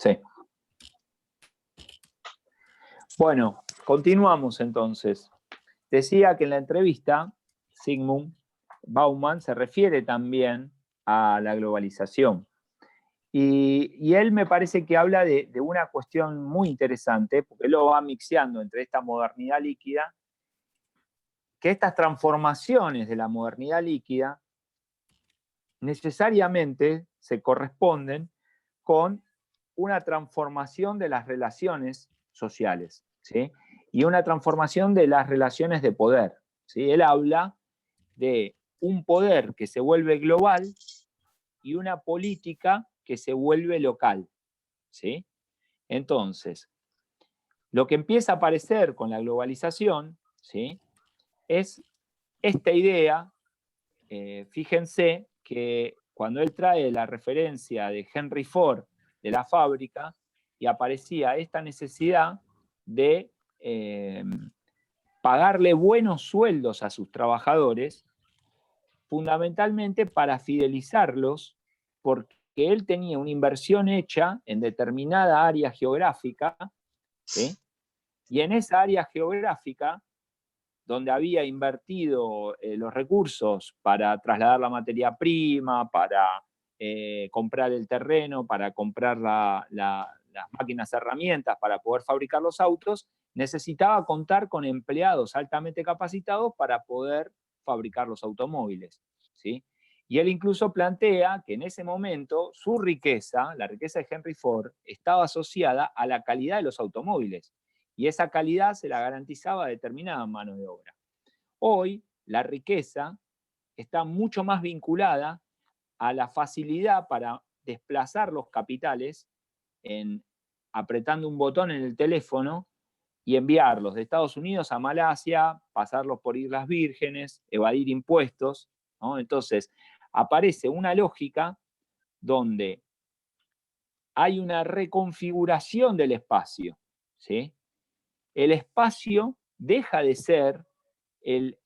Sí. Bueno, continuamos entonces. Decía que en la entrevista, Zygmunt Bauman se refiere también a la globalización. Y él me parece que habla de una cuestión muy interesante, porque él lo va mixeando entre esta modernidad líquida, que estas transformaciones de la modernidad líquida necesariamente se corresponden con una transformación de las relaciones sociales, ¿sí? Y una transformación de las relaciones de poder, ¿sí? Él habla de un poder que se vuelve global y una política que se vuelve local, ¿sí? Entonces, lo que empieza a aparecer con la globalización, ¿sí? Es esta idea, fíjense que cuando él trae la referencia de Henry Ford de la fábrica, y aparecía esta necesidad de pagarle buenos sueldos a sus trabajadores, fundamentalmente para fidelizarlos, porque él tenía una inversión hecha en determinada área geográfica, ¿sí? Y en esa área geográfica, donde había invertido los recursos para trasladar la materia prima, para comprar el terreno, para comprar las máquinas herramientas para poder fabricar los autos, necesitaba contar con empleados altamente capacitados para poder fabricar los automóviles, ¿sí? Y él incluso plantea que en ese momento su riqueza, la riqueza de Henry Ford, estaba asociada a la calidad de los automóviles. Y esa calidad se la garantizaba determinada mano de obra. Hoy, la riqueza está mucho más vinculada a la facilidad para desplazar los capitales apretando un botón en el teléfono y enviarlos de Estados Unidos a Malasia, pasarlos por Islas Vírgenes, evadir impuestos, ¿no? Entonces, aparece una lógica donde hay una reconfiguración del espacio, ¿sí? El espacio deja de ser el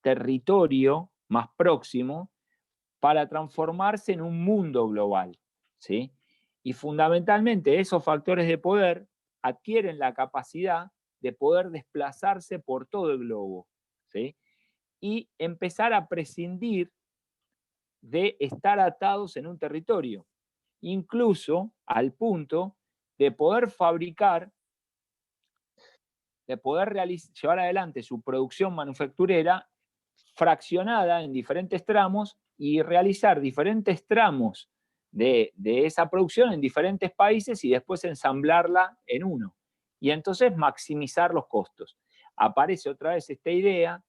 territorio más próximo para transformarse en un mundo global, ¿sí? Y fundamentalmente esos factores de poder adquieren la capacidad de poder desplazarse por todo el globo, ¿sí? Y empezar a prescindir de estar atados en un territorio, incluso al punto de poder fabricar, de poder llevar adelante su producción manufacturera fraccionada en diferentes tramos y realizar diferentes tramos de esa producción en diferentes países y después ensamblarla en uno. Y entonces maximizar los costos. Aparece otra vez esta idea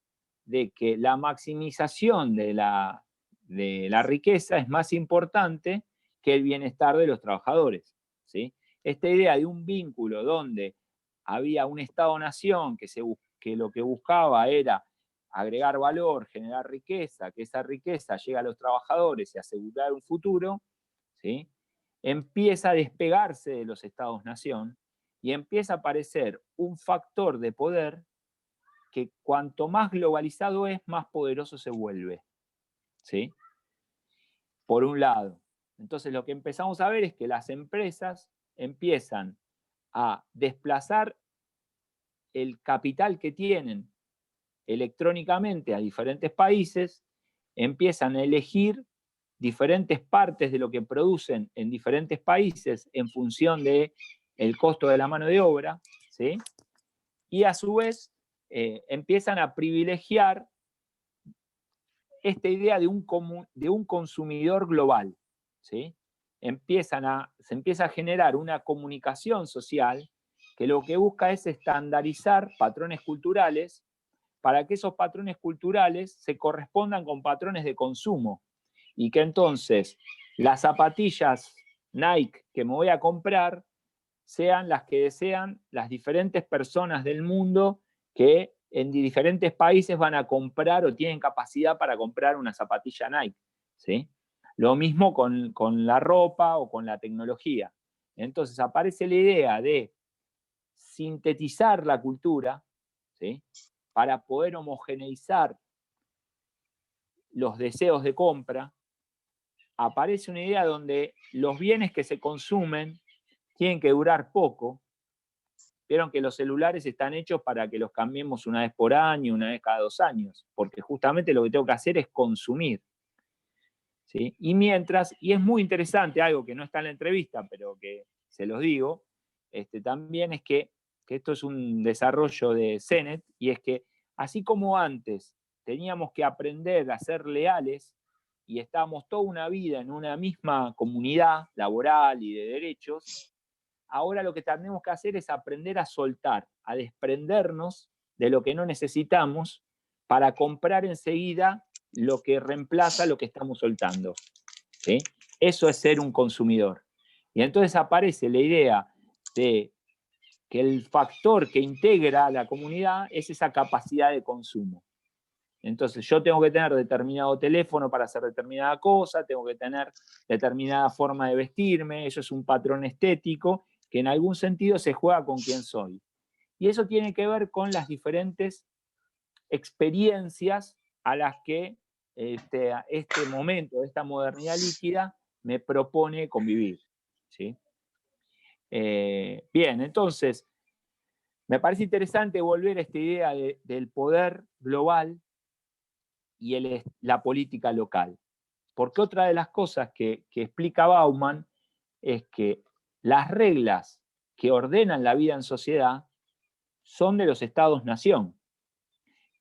de que la maximización de la riqueza es más importante que el bienestar de los trabajadores, ¿sí? Esta idea de un vínculo donde había un Estado-nación que lo que buscaba era agregar valor, generar riqueza, que esa riqueza llegue a los trabajadores y asegurar un futuro, ¿sí? Empieza a despegarse de los Estados-nación y empieza a aparecer un factor de poder que cuanto más globalizado es, más poderoso se vuelve, ¿sí? Por un lado. Entonces lo que empezamos a ver es que las empresas empiezan a desplazar el capital que tienen electrónicamente a diferentes países, empiezan a elegir diferentes partes de lo que producen en diferentes países en función del costo de la mano de obra, ¿sí? Y a su vez empiezan a privilegiar esta idea de un consumidor global, ¿sí? Se empieza a generar una comunicación social que lo que busca es estandarizar patrones culturales para que esos patrones culturales se correspondan con patrones de consumo y que entonces las zapatillas Nike que me voy a comprar sean las que desean las diferentes personas del mundo que en diferentes países van a comprar o tienen capacidad para comprar una zapatilla Nike, ¿sí? Lo mismo con la ropa o con la tecnología. Entonces aparece la idea de sintetizar la cultura, ¿sí? Para poder homogeneizar los deseos de compra. Aparece una idea donde los bienes que se consumen tienen que durar poco. Vieron que los celulares están hechos para que los cambiemos una vez por año, una vez cada 2 años, porque justamente lo que tengo que hacer es consumir. ¿Sí? Y mientras, y es muy interesante, algo que no está en la entrevista, pero que se los digo, también es que esto es un desarrollo de Sennett, y es que así como antes teníamos que aprender a ser leales y estábamos toda una vida en una misma comunidad laboral y de derechos, ahora lo que tenemos que hacer es aprender a soltar, a desprendernos de lo que no necesitamos para comprar enseguida lo que reemplaza lo que estamos soltando. ¿Sí? Eso es ser un consumidor. Y entonces aparece la idea de que el factor que integra a la comunidad es esa capacidad de consumo. Entonces yo tengo que tener determinado teléfono para hacer determinada cosa, tengo que tener determinada forma de vestirme, eso es un patrón estético que en algún sentido se juega con quién soy. Y eso tiene que ver con las diferentes experiencias a las que este momento, esta modernidad líquida, me propone convivir. ¿Sí? Bien, entonces, me parece interesante volver a esta idea del poder global y la política local. Porque otra de las cosas que explica Bauman es que las reglas que ordenan la vida en sociedad son de los estados-nación.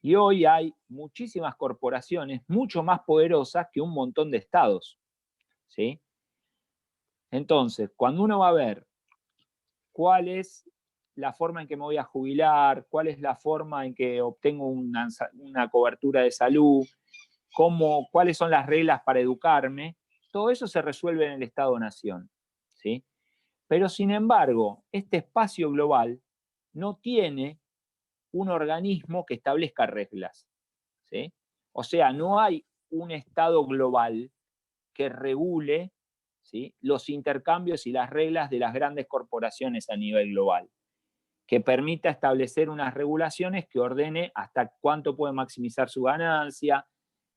Y hoy hay muchísimas corporaciones mucho más poderosas que un montón de estados. ¿Sí? Entonces, cuando uno va a ver cuál es la forma en que me voy a jubilar, cuál es la forma en que obtengo una cobertura de salud, cuáles son las reglas para educarme, todo eso se resuelve en el Estado-Nación. ¿Sí? Pero sin embargo, este espacio global no tiene un organismo que establezca reglas. ¿Sí? O sea, no hay un Estado global que regule, ¿sí?, los intercambios y las reglas de las grandes corporaciones a nivel global, que permita establecer unas regulaciones que ordene hasta cuánto puede maximizar su ganancia,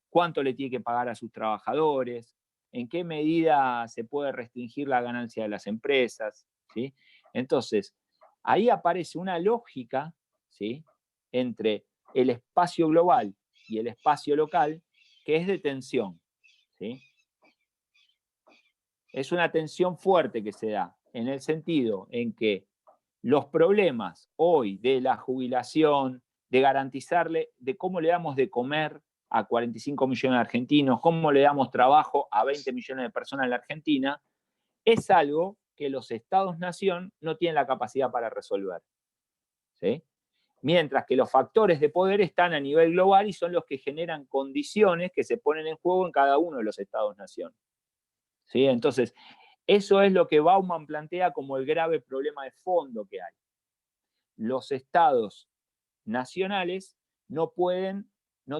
cuánto le tiene que pagar a sus trabajadores, en qué medida se puede restringir la ganancia de las empresas. ¿Sí? Entonces, ahí aparece una lógica, ¿sí?, entre el espacio global y el espacio local que es de tensión. ¿Sí? Es una tensión fuerte que se da, en el sentido en que los problemas hoy de la jubilación, de garantizarle, de cómo le damos de comer a 45 millones de argentinos, cómo le damos trabajo a 20 millones de personas en la Argentina, es algo que los estados-nación no tienen la capacidad para resolver. ¿Sí? Mientras que los factores de poder están a nivel global y son los que generan condiciones que se ponen en juego en cada uno de los estados-nación. ¿Sí? Entonces, eso es lo que Bauman plantea como el grave problema de fondo que hay. Los estados nacionales no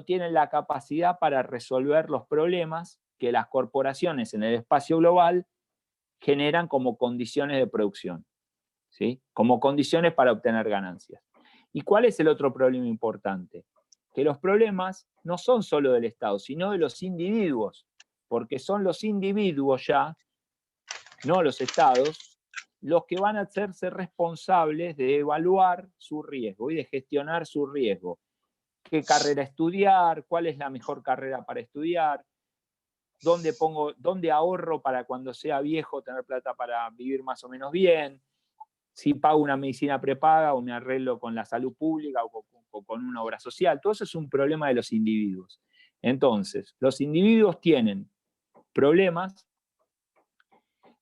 tienen la capacidad para resolver los problemas que las corporaciones en el espacio global generan como condiciones de producción, ¿sí?, como condiciones para obtener ganancias. ¿Y cuál es el otro problema importante? Que los problemas no son solo del Estado, sino de los individuos, porque son los individuos ya, no los estados, los que van a hacerse responsables de evaluar su riesgo y de gestionar su riesgo. ¿Qué carrera estudiar? ¿Cuál es la mejor carrera para estudiar? ¿Dónde ahorro para cuando sea viejo tener plata para vivir más o menos bien? Si pago una medicina prepaga o me arreglo con la salud pública o con una obra social. Todo eso es un problema de los individuos. Entonces, los individuos tienen problemas.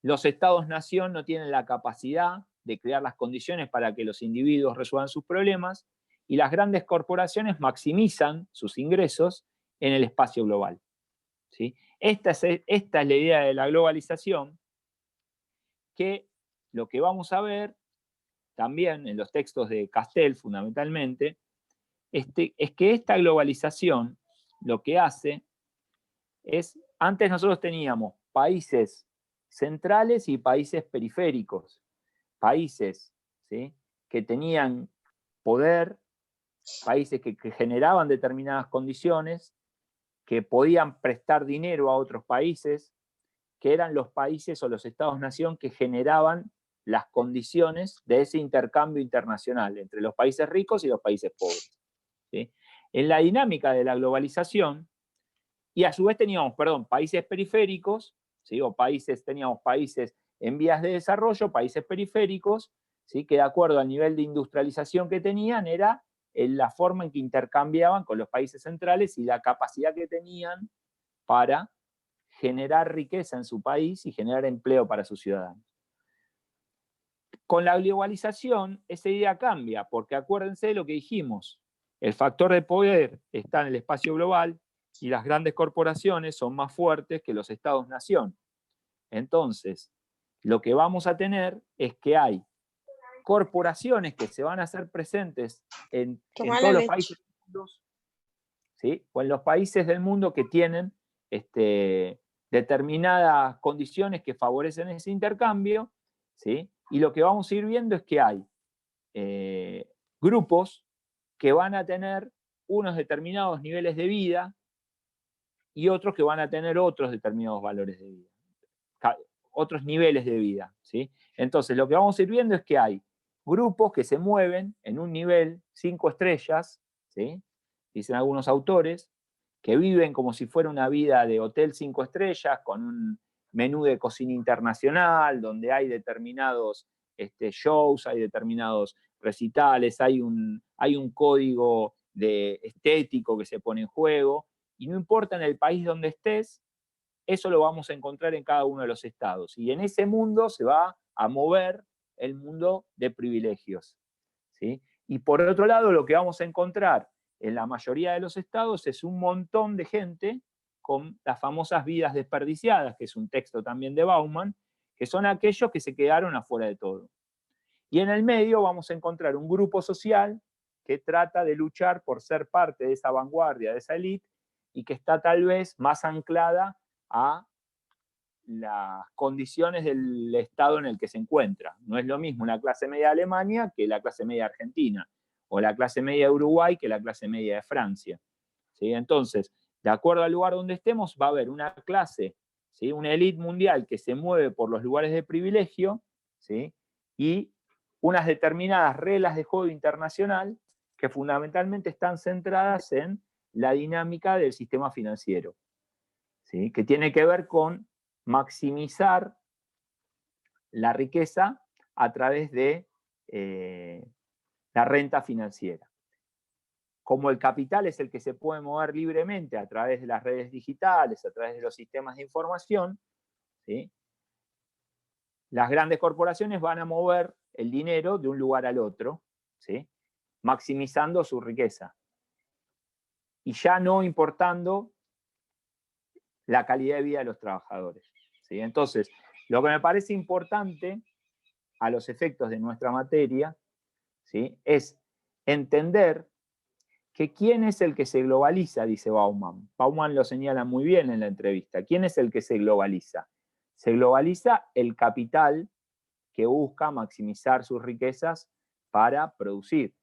Los estados-nación no tienen la capacidad de crear las condiciones para que los individuos resuelvan sus problemas, y las grandes corporaciones maximizan sus ingresos en el espacio global. ¿Sí? Esta es la idea de la globalización, que lo que vamos a ver también en los textos de Castell fundamentalmente, es que esta globalización lo que hace es, antes nosotros teníamos países centrales y países periféricos, países, ¿sí?, que tenían poder, países que generaban determinadas condiciones, que podían prestar dinero a otros países, que eran los países o los estados-nación que generaban las condiciones de ese intercambio internacional entre los países ricos y los países pobres. ¿Sí? En la dinámica de la globalización, y a su vez teníamos, países periféricos, ¿sí? Teníamos países en vías de desarrollo, países periféricos, ¿sí? Que de acuerdo al nivel de industrialización que tenían era la forma en que intercambiaban con los países centrales y la capacidad que tenían para generar riqueza en su país y generar empleo para sus ciudadanos. Con la globalización, esa idea cambia, porque acuérdense de lo que dijimos, el factor de poder está en el espacio global y las grandes corporaciones son más fuertes que los estados-nación. Entonces, lo que vamos a tener es que hay corporaciones que se van a hacer presentes en todos los países del mundo, ¿sí? O en los países del mundo que tienen determinadas condiciones que favorecen ese intercambio, ¿sí? Y lo que vamos a ir viendo es que hay grupos que van a tener unos determinados niveles de vida y otros que van a tener otros determinados valores de vida, otros niveles de vida, ¿sí? Entonces, lo que vamos a ir viendo es que hay grupos que se mueven en un nivel 5 estrellas, ¿sí? Dicen algunos autores, que viven como si fuera una vida de hotel 5 estrellas, con un menú de cocina internacional, donde hay determinados shows, hay determinados recitales, hay un código estético que se pone en juego, y no importa en el país donde estés, eso lo vamos a encontrar en cada uno de los estados. Y en ese mundo se va a mover el mundo de privilegios, ¿sí? Y por otro lado, lo que vamos a encontrar en la mayoría de los estados es un montón de gente con las famosas vidas desperdiciadas, que es un texto también de Bauman, que son aquellos que se quedaron afuera de todo. Y en el medio vamos a encontrar un grupo social que trata de luchar por ser parte de esa vanguardia, de esa élite, y que está tal vez más anclada a las condiciones del estado en el que se encuentra. No es lo mismo una clase media de Alemania que la clase media de Argentina, o la clase media de Uruguay que la clase media de Francia. ¿Sí? Entonces, de acuerdo al lugar donde estemos, va a haber una clase, ¿sí? Una élite mundial que se mueve por los lugares de privilegio, ¿sí? Y unas determinadas reglas de juego internacional que fundamentalmente están centradas en la dinámica del sistema financiero, ¿sí? Que tiene que ver con maximizar la riqueza a través de la renta financiera. Como el capital es el que se puede mover libremente a través de las redes digitales, a través de los sistemas de información, ¿sí? Las grandes corporaciones van a mover el dinero de un lugar al otro, ¿sí? Maximizando su riqueza. Y ya no importando la calidad de vida de los trabajadores, ¿sí? Entonces, lo que me parece importante a los efectos de nuestra materia, ¿sí? Es entender que quién es el que se globaliza, dice Bauman. Bauman lo señala muy bien en la entrevista. ¿Quién es el que se globaliza? Se globaliza el capital que busca maximizar sus riquezas para producir.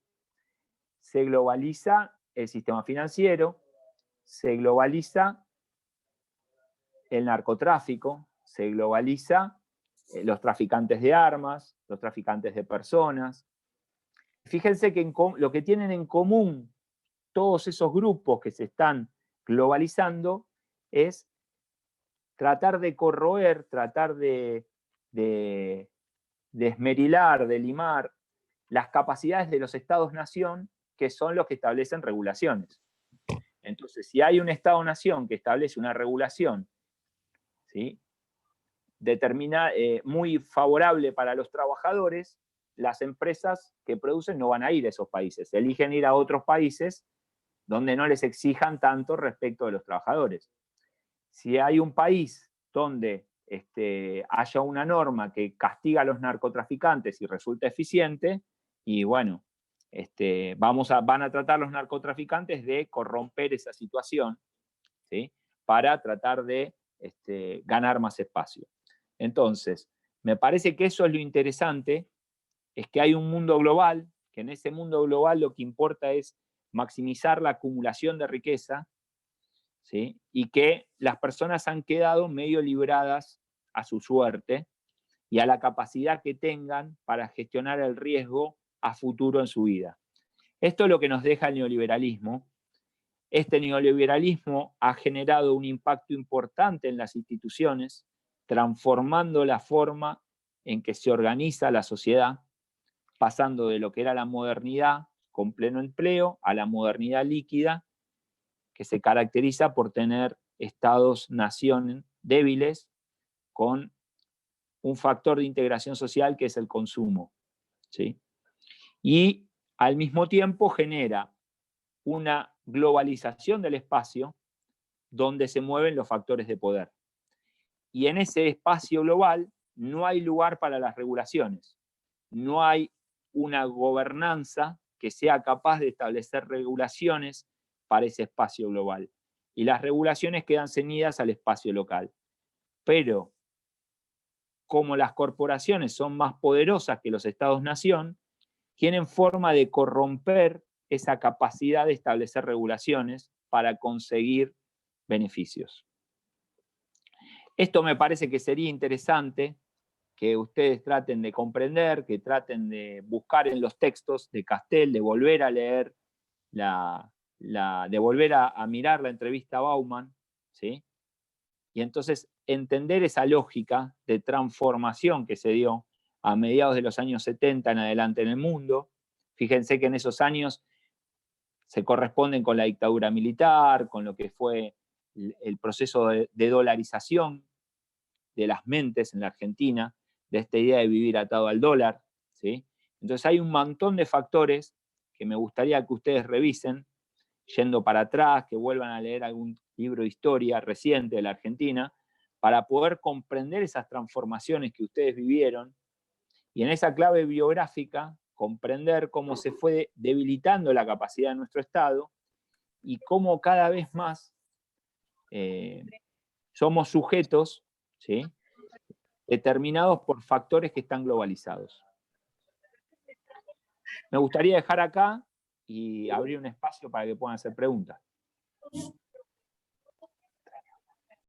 Se globaliza el sistema financiero, se globaliza el narcotráfico, se globaliza los traficantes de armas, los traficantes de personas. Fíjense que lo que tienen en común todos esos grupos que se están globalizando es tratar de corroer, tratar de esmerilar, de limar las capacidades de los estados-nación, que son los que establecen regulaciones. Entonces, si hay un estado-nación que establece una regulación, ¿sí? Muy favorable para los trabajadores, las empresas que producen no van a ir a esos países, eligen ir a otros países donde no les exijan tanto respecto de los trabajadores. Si hay un país donde haya una norma que castiga a los narcotraficantes y resulta eficiente, y bueno, van a tratar los narcotraficantes de corromper esa situación, ¿sí? Para tratar de ganar más espacio. Entonces, me parece que eso es lo interesante, es que hay un mundo global, que en ese mundo global lo que importa es maximizar la acumulación de riqueza, ¿sí? Y que las personas han quedado medio libradas a su suerte, y a la capacidad que tengan para gestionar el riesgo a futuro en su vida. Esto es lo que nos deja el neoliberalismo. Este neoliberalismo ha generado un impacto importante en las instituciones, transformando la forma en que se organiza la sociedad, pasando de lo que era la modernidad con pleno empleo a la modernidad líquida, que se caracteriza por tener estados-nación débiles con un factor de integración social que es el consumo, ¿sí? Y al mismo tiempo genera una globalización del espacio donde se mueven los factores de poder. Y en ese espacio global no hay lugar para las regulaciones, no hay una gobernanza que sea capaz de establecer regulaciones para ese espacio global. Y las regulaciones quedan ceñidas al espacio local. Pero como las corporaciones son más poderosas que los estados-nación, tienen forma de corromper esa capacidad de establecer regulaciones para conseguir beneficios. Esto me parece que sería interesante que ustedes traten de comprender, que traten de buscar en los textos de Castel, de volver a leer, de volver a mirar la entrevista a Bauman, ¿sí? Y entonces entender esa lógica de transformación que se dio a mediados de los años 70 en adelante en el mundo. Fíjense que en esos años se corresponden con la dictadura militar, con lo que fue el proceso de dolarización de las mentes en la Argentina, de esta idea de vivir atado al dólar, ¿sí? Entonces hay un montón de factores que me gustaría que ustedes revisen, yendo para atrás, que vuelvan a leer algún libro de historia reciente de la Argentina, para poder comprender esas transformaciones que ustedes vivieron y en esa clave biográfica comprender cómo se fue debilitando la capacidad de nuestro Estado y cómo cada vez más somos sujetos, ¿sí?, determinados por factores que están globalizados. Me gustaría dejar acá y abrir un espacio para que puedan hacer preguntas.